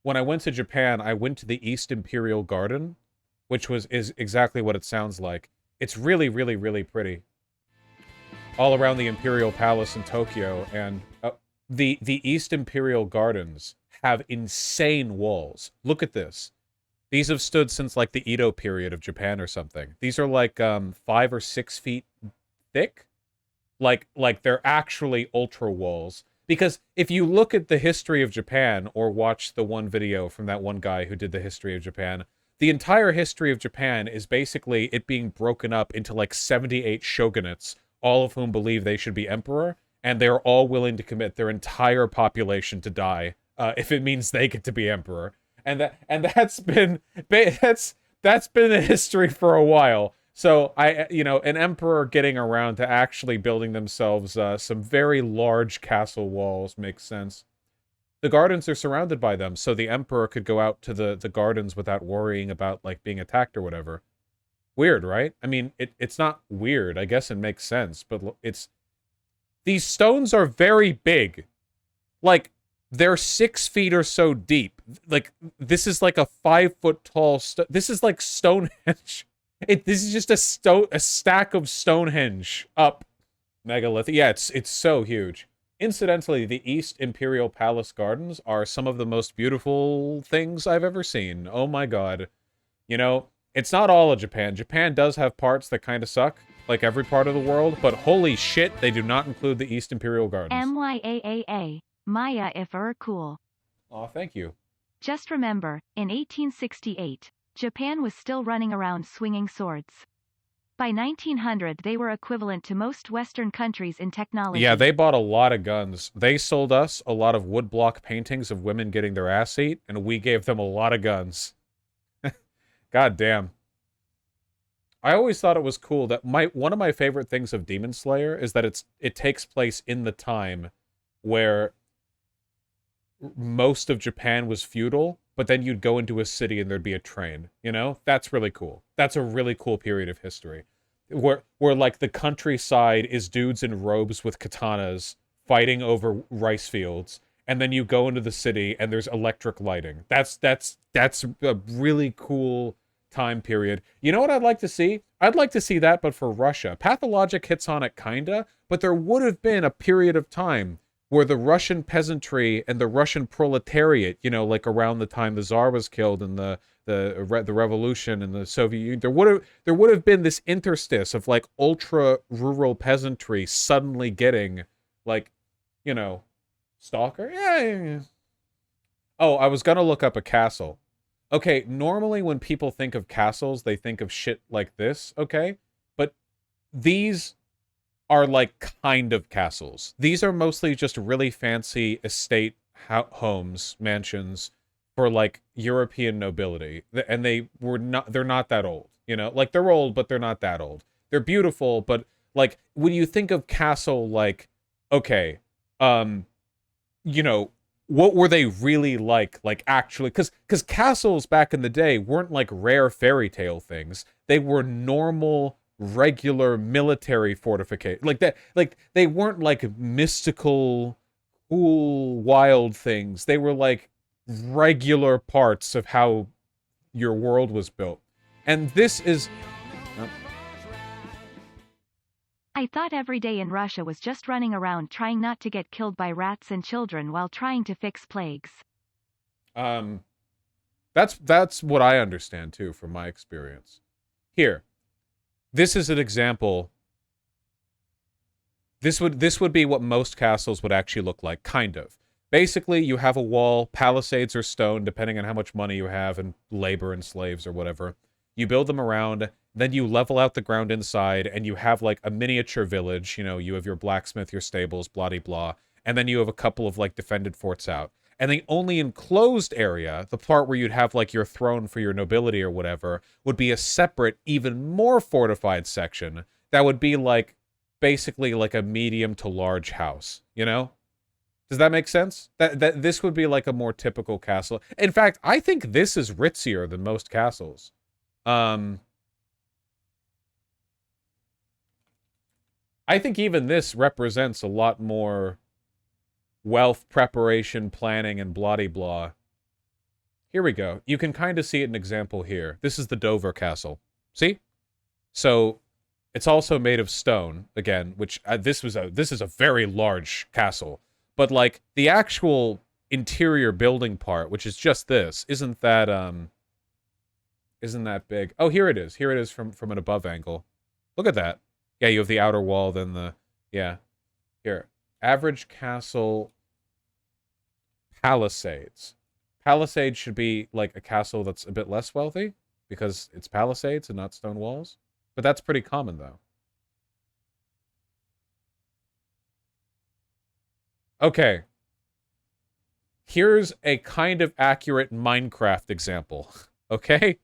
when I went to Japan, I went to the East Imperial Garden, which is exactly what it sounds like. It's really, really, really pretty. All around the Imperial Palace in Tokyo, and the East Imperial Gardens have insane walls. Look at this. These have stood since like the Edo period of Japan or something. These are like 5 or 6 feet thick. Like they're actually ultra walls. Because if you look at the history of Japan or watch the one video from that one guy who did the history of Japan, the entire history of Japan is basically it being broken up into like 78 shogunates, all of whom believe they should be emperor, and they're all willing to commit their entire population to die if it means they get to be emperor. That's been that's been the history for a while. So an emperor getting around to actually building themselves some very large castle walls makes sense. The gardens are surrounded by them, so the emperor could go out to the gardens without worrying about like being attacked or whatever. Weird, right? I mean, it's not weird. I guess it makes sense, but these stones are very big. Like, they're 6 feet or so deep. Like, this is like a 5-foot tall this is like Stonehenge. This is just a stack of Stonehenge up megalithic. Yeah, it's so huge. Incidentally, the East Imperial Palace Gardens are some of the most beautiful things I've ever seen. Oh my god. You know, it's not all of Japan. Japan does have parts that kind of suck, like every part of the world, but holy shit, they do not include the East Imperial Gardens. MYAAA. Maya if cool. Aw, thank you. Just remember, in 1868, Japan was still running around swinging swords. By 1900 they were equivalent to most Western countries in technology. Yeah, they bought a lot of guns. They sold us a lot of woodblock paintings of women getting their ass eat, and we gave them a lot of guns. God damn. I always thought it was cool that one of my favorite things of Demon Slayer is that it takes place in the time where most of Japan was feudal, but then you'd go into a city and there'd be a train, you know? That's really cool. That's a really cool period of history. Where like the countryside is dudes in robes with katanas fighting over rice fields, and then you go into the city and there's electric lighting. That's a really cool time period. You know what I'd like to see? I'd like to see that, but for Russia. Pathologic hits on it kinda, but there would have been a period of time where the Russian peasantry and the Russian proletariat, you know, like around the time the Tsar was killed and the revolution and the Soviet Union, there would have been this interstice of like ultra rural peasantry suddenly getting like, you know, stalker. Yeah. Oh, I was gonna look up a castle. Okay, normally when people think of castles, they think of shit like this. Okay, but these are like kind of castles. These are mostly just really fancy estate homes, mansions for like European nobility. And they're not that old, you know? Like they're old, but they're not that old. They're beautiful, but like when you think of castle, like, okay, you know, what were they really like actually? Because castles back in the day weren't like rare fairy tale things. They were normal regular military fortification like that. Like they weren't like mystical cool wild things. They were like regular parts of how your world was built. And this is I thought every day in Russia was just running around trying not to get killed by rats and children while trying to fix plagues. That's what I understand too from my experience. Here, this is an example. This would be what most castles would actually look like, kind of. Basically, you have a wall, palisades or stone, depending on how much money you have and labor and slaves or whatever. You build them around, then you level out the ground inside, and you have like a miniature village. You know, you have your blacksmith, your stables, blah-de-blah, and then you have a couple of like defended forts out. And the only enclosed area, the part where you'd have like your throne for your nobility or whatever, would be a separate, even more fortified section that would be like basically like a medium to large house, you know? Does that make sense? That this would be like a more typical castle. In fact, I think this is ritzier than most castles. I think even this represents a lot more wealth preparation, planning, and blah-de-blah Here we go. You can kind of see an example here. This is the Dover Castle. See? So it's also made of stone again, which this is a very large castle. But like the actual interior building part, which is just this, isn't that big. Oh, here it is. Here it is from an above angle. Look at that. Yeah, you have the outer wall, then the yeah. Here. Average castle palisades. Palisades should be like a castle that's a bit less wealthy because it's palisades and not stone walls. But that's pretty common though. Okay. Here's a kind of accurate Minecraft example. Okay?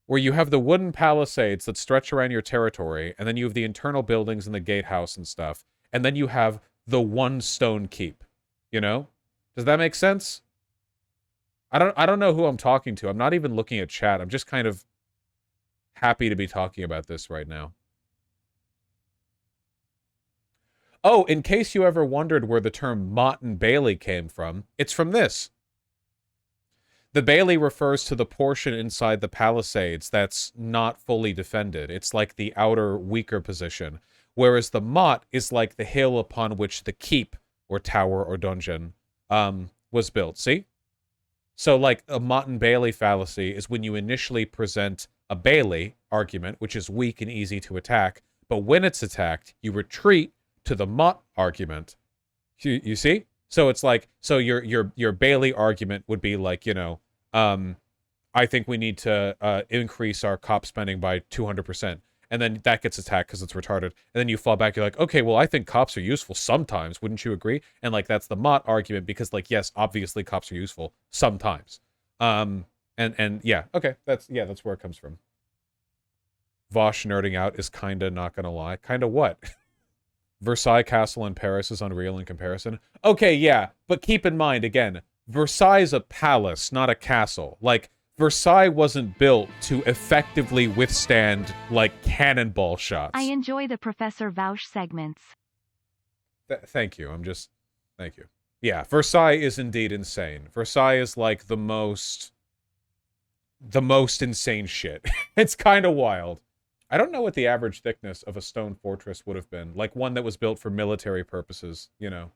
Where you have the wooden palisades that stretch around your territory, and then you have the internal buildings and the gatehouse and stuff, and then you have the one stone keep. You know? Does that make sense? I don't know who I'm talking to. I'm not even looking at chat. I'm just kind of happy to be talking about this right now. Oh, in case you ever wondered where the term Motte and Bailey came from, it's from this. The Bailey refers to the portion inside the palisades that's not fully defended. It's like the outer, weaker position. Whereas the motte is like the hill upon which the keep, or tower, or dungeon, was built. See? So, like, a Motte and Bailey fallacy is when you initially present a Bailey argument, which is weak and easy to attack, but when it's attacked, you retreat to the motte argument. You see? So it's like, so your Bailey argument would be like, you know, I think we need to increase our cop spending by 200%. And then that gets attacked because it's retarded. And then you fall back, you're like, okay, well, I think cops are useful sometimes. Wouldn't you agree? And like, that's the motte argument because like, yes, obviously cops are useful sometimes. And yeah, okay, that's where it comes from. Vosh nerding out is kinda not gonna lie. Kinda what? Versailles Castle in Paris is unreal in comparison. Okay, yeah, but keep in mind, again, Versailles is a palace, not a castle. Like, Versailles wasn't built to effectively withstand, like, cannonball shots. I enjoy the Professor Vouch segments. Thank you, thank you. Yeah, Versailles is indeed insane. Versailles is, like, the most insane shit. It's kind of wild. I don't know what the average thickness of a stone fortress would have been. Like one that was built for military purposes, you know.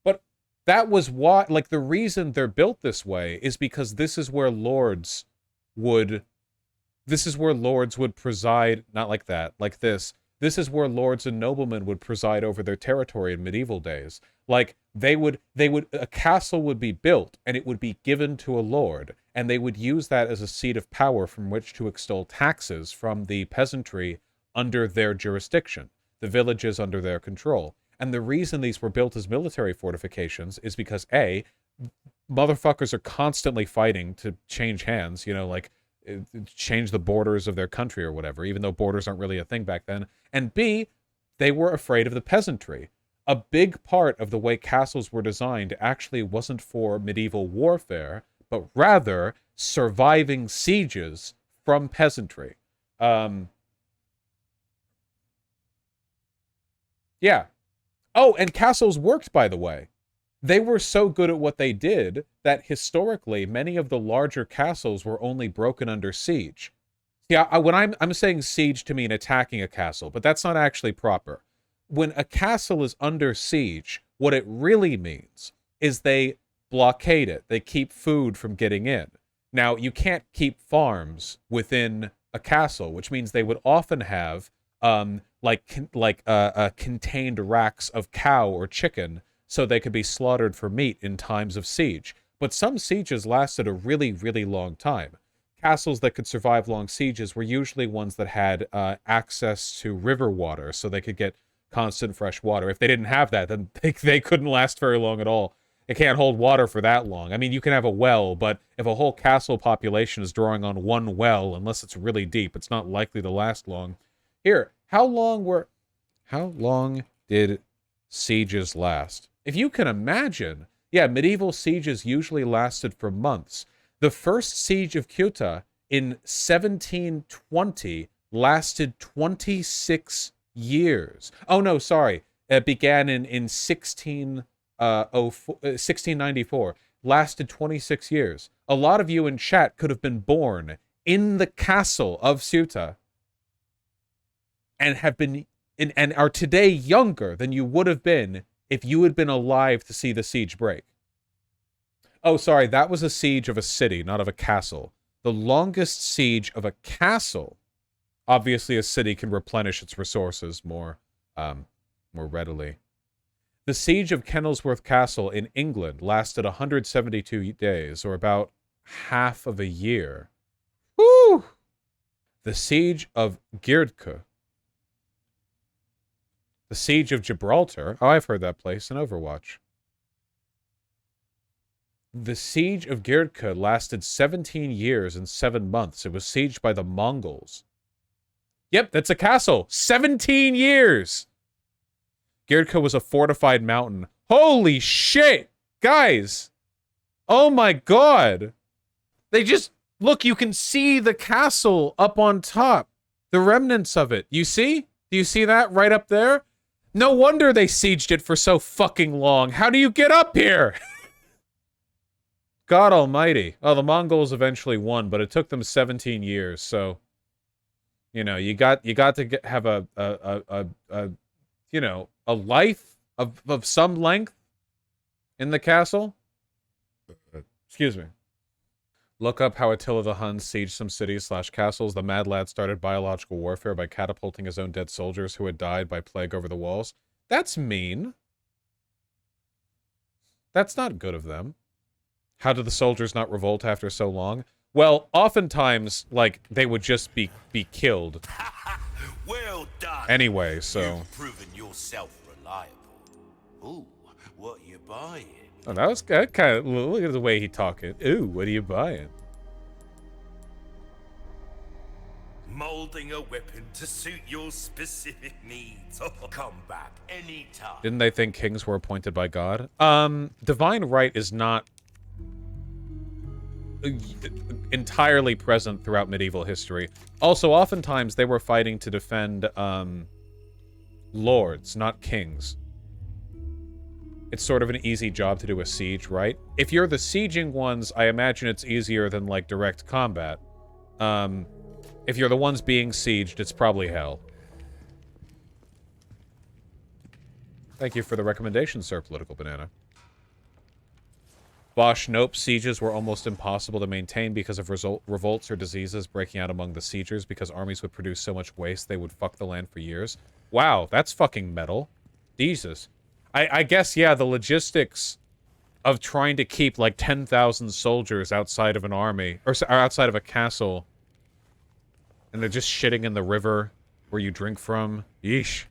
But that was why, like, the reason they're built this way is because this is where lords would preside, not like that, like this. This is where lords and noblemen would preside over their territory in medieval days. Like, a castle would be built, and it would be given to a lord, and they would use that as a seat of power from which to extol taxes from the peasantry under their jurisdiction, the villages under their control. And the reason these were built as military fortifications is because, A, motherfuckers are constantly fighting to change hands, you know, like, change the borders of their country or whatever, even though borders aren't really a thing back then. And B, they were afraid of the peasantry. A big part of the way castles were designed actually wasn't for medieval warfare, but rather surviving sieges from peasantry. Yeah. Oh, and castles worked, by the way. They were so good at what they did that historically many of the larger castles were only broken under siege. Yeah, when I'm saying siege to mean attacking a castle, but that's not actually proper. When a castle is under siege, what it really means is they blockade it. They keep food from getting in. Now, you can't keep farms within a castle, which means they would often have contained racks of cow or chicken so they could be slaughtered for meat in times of siege. But some sieges lasted a really, really long time. Castles that could survive long sieges were usually ones that had access to river water, so they could get constant fresh water. If they didn't have that, then they couldn't last very long at all. It can't hold water for that long. I mean, you can have a well, but if a whole castle population is drawing on one well, unless it's really deep, it's not likely to last long. Here, how long did sieges last? If you can imagine, yeah, medieval sieges usually lasted for months. The first siege of Ceuta in 1720 lasted 26 years. Oh, no, sorry. It began in 1694. lasted 26 years. A lot of you in chat could have been born in the castle of Ceuta and have been and are today younger than you would have been if you had been alive to see the siege break. Oh, sorry, that was a siege of a city, not of a castle. The longest siege of a castle. Obviously, a city can replenish its resources more readily. The siege of Kenilworth Castle in England lasted 172 days, or about half of a year. Woo! The siege of Girdke. The siege of Gibraltar. Oh, I've heard that place in Overwatch. The siege of Girdke lasted 17 years and 7 months. It was sieged by the Mongols. Yep, that's a castle. 17 years! Girdke was a fortified mountain. Holy shit! Guys! Oh my god! They just... Look, you can see the castle up on top. The remnants of it. You see? Do you see that right up there? No wonder they sieged it for so fucking long. How do you get up here? God almighty. Oh, the Mongols eventually won, but it took them 17 years, so... You know, you got to have a you know, a life of some length in the castle. Excuse me. Look up how Attila the Hun sieged some cities/castles. The mad lad started biological warfare by catapulting his own dead soldiers who had died by plague over the walls. That's mean. That's not good of them. How did the soldiers not revolt after so long? Well, oftentimes, like, they would just be killed. Well done. Anyway, so... You've proven yourself reliable. Ooh, what you buying? Oh, that was good. Kind of, look at the way he talking. Ooh, what are you buying? Molding a weapon to suit your specific needs. Come back anytime. Didn't they think kings were appointed by God? Divine right is not entirely present throughout medieval history. Also, oftentimes they were fighting to defend lords, not kings. It's sort of an easy job to do a siege, right? If you're the sieging ones, I imagine it's easier than, like, direct combat. If you're the ones being sieged, it's probably hell. Thank you for the recommendation, Sir Political Banana. Bosch, nope, sieges were almost impossible to maintain because of revolts or diseases breaking out among the siegers because armies would produce so much waste they would fuck the land for years. Wow, that's fucking metal. Jesus. I guess, yeah, the logistics of trying to keep, like, 10,000 soldiers outside of an army, or outside of a castle, and they're just shitting in the river where you drink from. Yeesh.